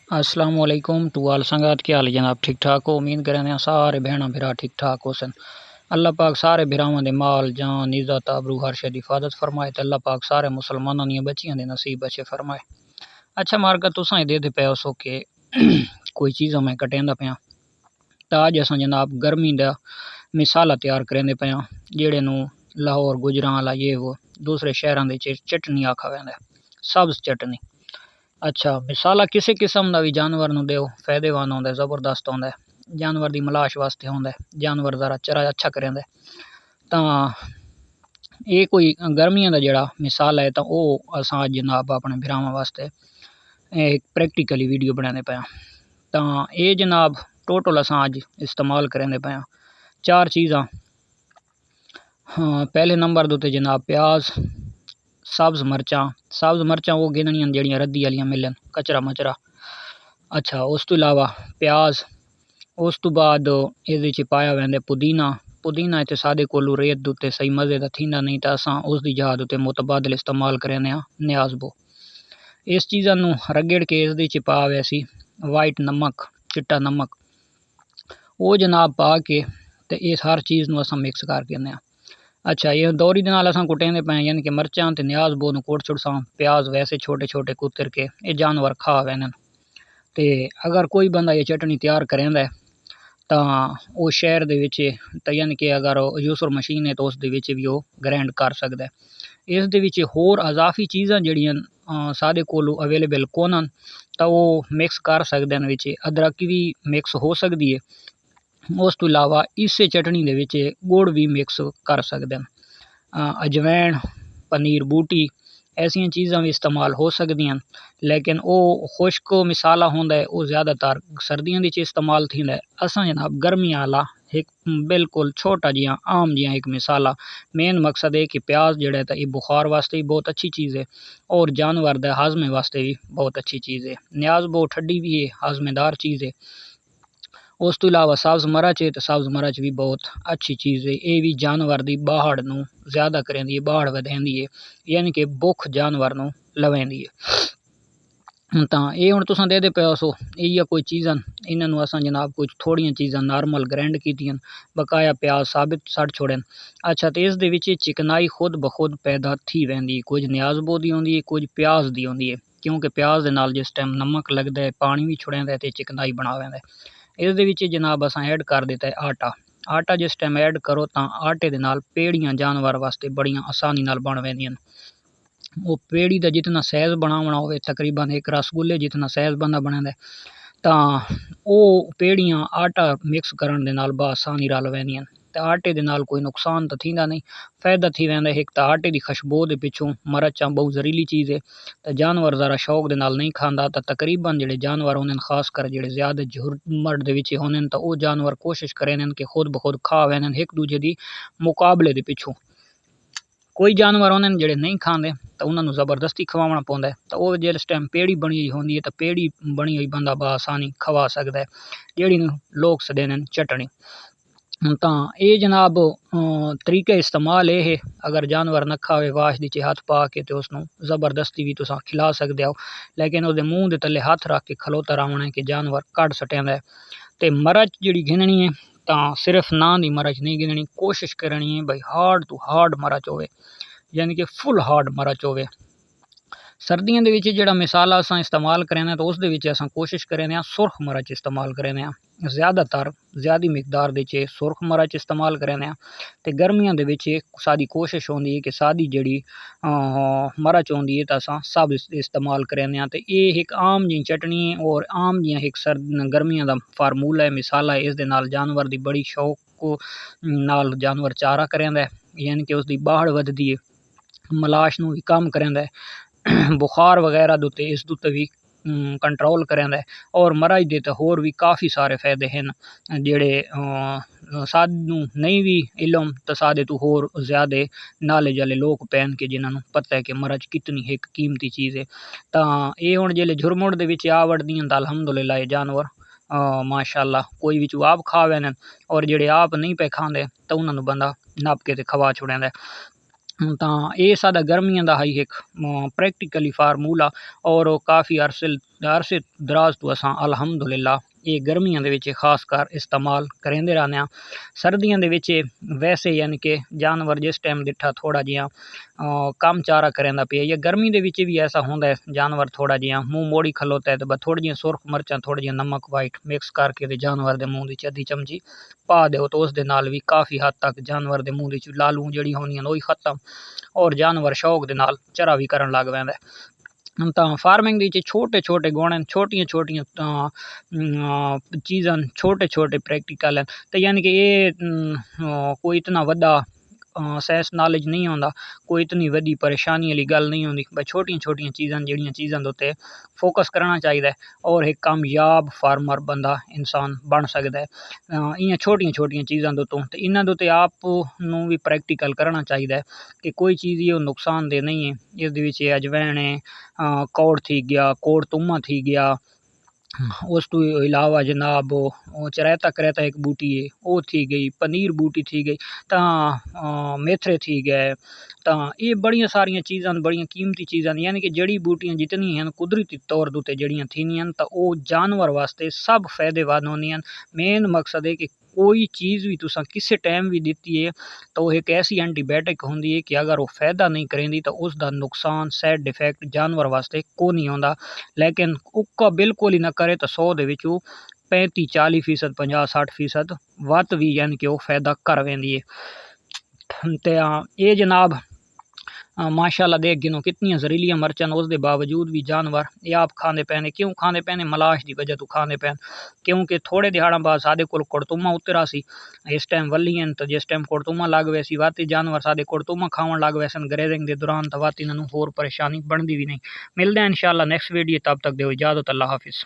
अस्सलामुअलैकुम टू आल संगत, क्या हाल जनाब? ठीक ठाक हो? उम्मीद करें सारे भैन भरा ठीक ठाक हो सन। अल्लाह पाक सारे भरावां दे माल जान इज़्ज़त आबरू हर शे दी हिफाजत फरमाए ते अल्लाह पाक सारे मुसलमानां दियां बच्चियां दे नसीब अच्छे फरमाए। अच्छा मार्का तुसां दे पे सो के कोई चीज़ां मैं कटेंदा पिया तां अज असां जनाब गर्मी दा मिसाला तैयार करेंदे पिया जेड़े नू लाहौर गुजरांवाला ये वो दूसरे शहरां दे चटनी आखा वेंदा है, सब्ज़ चटनी। अच्छा मिसाला किसी किस्म का भी जानवर नू देओ फायदेमंद होंदा है, ज़बरदस्त होंदा है। जानवर दी मलाश वास्ते होंदा है, जानवर ज़रा चरा अच्छा करेंदा है। तां ये कोई गर्मियां दा जेड़ा मिसाल है तां ओ असां जनाब अपने भरावां वास्ते एक प्रैक्टिकली वीडियो बनाने पाया। तां ये जनाब टोटल असां अज इस्तेमाल करेंदे पाया चार चीज़ां। हाँ, पहले नंबर दे जनाब प्याज, सब्ज़ मरचां वो गिननियां जड़ियां रद्दी आलियां मिलन कचरा मचरा। अच्छा उस तो इलावा प्याज, उस तो बाद इहदे च पाया वैंदा पुदीना इत्थे सादे कोलू रेत दे उत्ते सही मज़े दा थींदा नहीं तां असां उस दी जगह उत्ते मुतबादल इस्तेमाल करने आ न्याज़बो। इस चीज़ां नू रगड़ के इसदे च पा वैसी वाइट नमक, चिट्टा नमक वो जनाब पा के ते इस हर चीज़ नू असां मिक्स कर देने। अच्छा ये दौरी दे नाल असां कुटेंदे पे यानी कि मरचां ते न्याज़बो नू कुट छुड़सां, प्याज वैसे छोटे छोटे कुतर के ये जानवर खा वैनन। ते अगर कोई बंदा ये चटनी तैयार करेंदा है तां वो शहर दे विच तां यानी कि अगर यूसर मशीन है तो उस दे विच भी वो ग्राइंड कर सकदा है। इस दे विच होर अज़ाफ़ी चीज़ां जड़ियां सादे कोलू अवेलेबल कोनन तां वो मिक्स कर सकदे न, विच अदरक भी मिक्स हो सकदी है। उस तो इलावा इस चटनी दे विच गुड़ भी मिक्स कर सकदे न। अजवैन, पनीर बूटी ऐसियां चीज़ां भी इस्तेमाल हो सकदियां, लेकिन वो खुश्क मिसाला होंदा है वो ज़्यादातर सर्दियों च इस्तेमाल थींदा है। असां जनाब गर्मियां आला एक बिल्कुल छोटा जिहा आम जिहा एक मिसाला। मेन मकसद है कि प्याज जेड़ा है ये बुखार वास्ते भी बहुत अच्छी चीज़ है और जानवर दा हाजमे वास्ते भी बहुत अच्छी चीज़ है। न्याज बहुत ठंडी भी है, हाजमेदार चीज़ है। उस तो इलावा सब्ज़ मरच है तो सब्ज़ मरच भी बहुत अच्छी चीज़ है। ये भी जानवर दी बाहड़ नू ज़्यादा करेंदी है, बाहड़ वधेंदी है, यानी कि भुख जानवर नू लवेंदी है। तां ये हुण तुसां दे पे सो इ'यै कोई चीज़ां इन्हां नू असां जनाब कुछ थोड़ियां चीज़ां नॉर्मल ग्राइंड कीतियां, बकाया प्याज साबित सड़ छोड़न। अच्छा तो इस दे विच चिकनाई खुद ब खुद पैदा थी वेंदी है, कुछ न्याज़बो दी होंदी है, कुछ प्याज दी होंदी है, क्योंकि प्याज दे नाल जिस टाइम नमक लगदा है पानी भी छुड़ेंदा है ते चिकनाई बना वेंदा है। इस दे विच जनाब असां ऐड कर दिता है आटा जिस टाइम ऐड करो तां आटे दे नाल पेड़ियां जानवर वास्ते बड़ियां आसानी नाल बन वेंदियां। वो पेड़ी दा जितना साइज़ बनावना होवे तकरीबन एक रसगुल्ले जितना साइज़ बंदा बनांदा है तां वो पेड़ियां आटा मिक्स करन दे नाल बआसानी रल वैंदियां ते आटे दे नाल कोई नुकसान तो थींदा नहीं, फ़ायदा थी वैंदा। एक तां आटे दी खुशबू दे पिछों मरचां बहुत ज़हरीली चीज़ है ते जानवर ज़रा शौक दे नाल नहीं खांदा। तां तकरीबन जेड़े जानवर होंदे खासकर जेड़े ज़्यादा झुरमट दे विच होंदे तां वो जानवर कोशिश करेंदे कि खुद ब खुद खा वैंदे एक दूजे दी मुकाबले दे पिछों। कोई जानवर होंदे जेड़े नहीं खांदे तां उन्हां नू ज़बरदस्ती खवाना पौंदा है तां वो जिस टाइम पेड़ी बनी हुई होंदी है तां पेड़ी बनी हुई बंदा बआसानी खवा सकदा है, जेड़ी लोग सदेंदे न चटनी। तां ये जनाब तरीका इस्तेमाल ये है, अगर जानवर न खावे वाश दी च हथ पा के तो उसनू ज़बरदस्ती भी तुसां खिला सकदे हो, लेकिन उसदे मूँह दे तले हथ रख के खलोता रवना है कि जानवर कढ़ सटेंदा है। ते मरच जेड़ी गिननी है तां सिर्फ ना दी मरच नहीं गिननी, कोशिश करनी है भाई हार्ड टू हार्ड मरच होवे, यानी कि फुल हार्ड मरच होवे। सर्दियों दे विच जेड़ा मिसाला असां इस्तेमाल करेंदे तो उस दे विच असां कोशिश करेंदे आ सुर्ख मरच इस्तेमाल करेंदे आ, ज़्यादातर ज़्यादी मिकदार दे च सुर्ख मरच इस्तेमाल करेंदे आ। ते गर्मियां दे विच साडी कोशिश होंदी है कि सादी जेड़ी मरच होंदी है तां असां सब इस्तेमाल करेंदे आ। ते ये एक आम जी चटनी और आम जिहा एक गर्मियां दा फार्मूला है, मिसाला है। इस दे नाल जानवर दी बड़ी शौक नाल जानवर चारा करेंदा है, यानी कि उसदी बाहड़ वधदी है, मलाश नू भी कम करेंदा है, बुखार वगैरह दे उत्ते इस दे उत्ते भी कंट्रोल करेंदा है। और मरच दे ते होर भी काफ़ी सारे फ़ायदे हैं जेड़े सानू नहीं भी इलम ते सादे तो होर ज़्यादा नॉलेज आह्ले लोग पैन कि जिन्हां नू पता है कि मरच कितनी एक कीमती चीज़ है। तां ये हुण जेल्ले झुरमुट दे विच आ वड़दियां तां अल्हम्दुलिल्लाह ये जानवर माशाअल्लाह कोई विचों आप खा वैन और जेड़े आप नहीं पे खांदे तां उन्हां नू बंदा नप के ते खवा छुड़ेंदा है। ਤਾਂ ਇਹ ਸਾਡਾ ਗਰਮੀਆਂ ਦਾ ਹੀ ਇੱਕ ਪ੍ਰੈਕਟੀਕਲੀ ਫਾਰਮੂਲਾ ਔਰ ਕਾफ़ी अरसे दराज तो असां अल्हम्दुलिल्लाह ये गर्मियां दे विच खास कर इस्तेमाल करेंदे रहने आ। सर्दियां दे विच वैसे यानी कि जानवर जिस टाइम डिठा थोड़ा जिहा कम चारा करेंदा पिया, या गर्मी दे विच भी ऐसा होंदा है जानवर थोड़ा जिहा मुंह मोड़ी खलोता है तो बस थोड़ी जिहा सुर्ख मरचां थोड़ी जिहा नमक वाइट मिक्स करके ते जानवर दे मुंह विच अद्धी चमची पा दो तो उस दे नाल भी काफ़ी हद तक जानवर दे मुंह विच लालू जिहड़ी होंदियां ओही खत्म और जानवर शौक दे नाल चरा भी करन लग पैंदा है। ਤਾਂ ਫਾਰਮਿੰਗ ਦੇ ਵਿੱਚ ਛੋਟੇ ਛੋਟੇ ਗੁਣ ਹਨ, ਛੋਟੀਆਂ ਛੋਟੀਆਂ ਚੀਜ਼ਾਂ ਛੋਟੇ ਛੋਟੇ ਪ੍ਰੈਕਟੀਕਲ ਹਨ। ਤੇ ਯਾਨੀ ਕਿ ਇਹ ਕੋਈ ਇਤਨਾ ਵੱਡਾ ਸੈਂਸ ਨॉलेज नहीं आंदा, कोई इतनी वड्डी परेशानी वाली गल नहीं होंदी। बस छोटियां छोटियां चीज़ां जिहड़ियां चीज़ां दे उत्ते फोकस करना चाहिए और एक कामयाब फार्मर बंदा इंसान बन सकदा है इयां छोटियां छोटियां चीज़ां दे उत्तों। ते इन्हां दे उत्ते आप नूं भी प्रैक्टिकल करना चाहिए कि कोई चीज़ ये नुकसानदेह नहीं है। इस दे विच अजवैन है कौड़ थी गया, कौड़ तुम्मा थी गया, उस तो इलावा जनाब वो चरैता करैता एक बूटी है वो थी गई, पनीर बूटी थी गई, तां मेथरे थी गए। तां ये बड़ियां सारियां चीज़ां बड़ियां कीमती चीज़ां यानी कि जड़ी बूटियां जितनी हैं कुदरती तौर दे उत्ते जड़ियां थींदियां तां ओ जानवर वास्ते सब फायदेमंद होंदियां। मेन मकसद है कि कोई चीज़ भी तुसां किसी टाइम भी दित्ती है तो वो एक ऐसी एंटीबायोटिक होंदी है कि अगर वो फायदा नहीं करेंदी तो उसका नुकसान साइड इफेक्ट जानवर वास्ते को नहीं होंदा। लेकिन उका बिल्कुल ही ना करे तो 100 दे विचों 35-40% 50-60% वत भी यानी कि वो फायदा कर वेंदी है। ते ये जनाब माशाल्लाह देख गिनो कितनी जहरीलियां मरचां उसके बावजूद भी जानवर ये आप खाने पैने। क्यों खाने पैने? मलाश की वजह तो खाने पैन, क्योंकि थोड़े दिहाड़ा बाद साढ़े कोल कुड़तुमा उतरा सी। इस टाइम वली हैं तो जिस टाइम कुड़तुमा लग वैसी वाती जानवर साढ़े कुड़तुमा खावन लग वैसन ग्रेजिंग के दौरान तो वाती इन्होंने होर परेशानी बनती भी नहीं। मिलते हैं इंशाल्लाह नेक्स्ट वीडियो, तब तक दो इजाज़त, अल्लाह हाफिज़।